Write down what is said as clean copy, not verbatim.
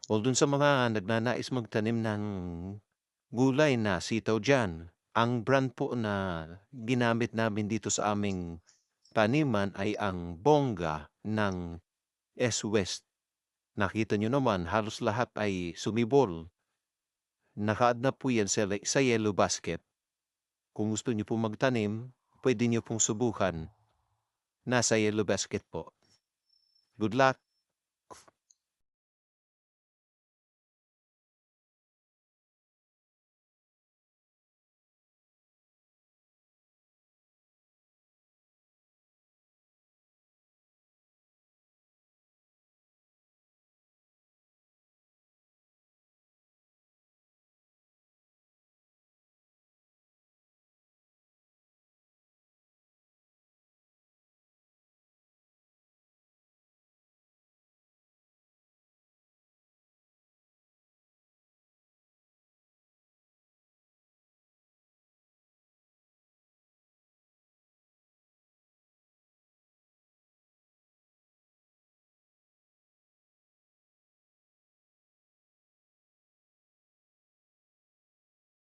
O dun sa mga nagnanais magtanim ng gulay na sitaw diyan, ang brand po na ginamit namin dito sa aming taniman ay ang Bongga ng S-West. Nakita niyo naman halos lahat ay sumibol. Naka-add po yan sa yellow basket. Kung gusto niyo pong magtanim, puwede niyo pong subukan. Nasa yellow basket po. Good luck.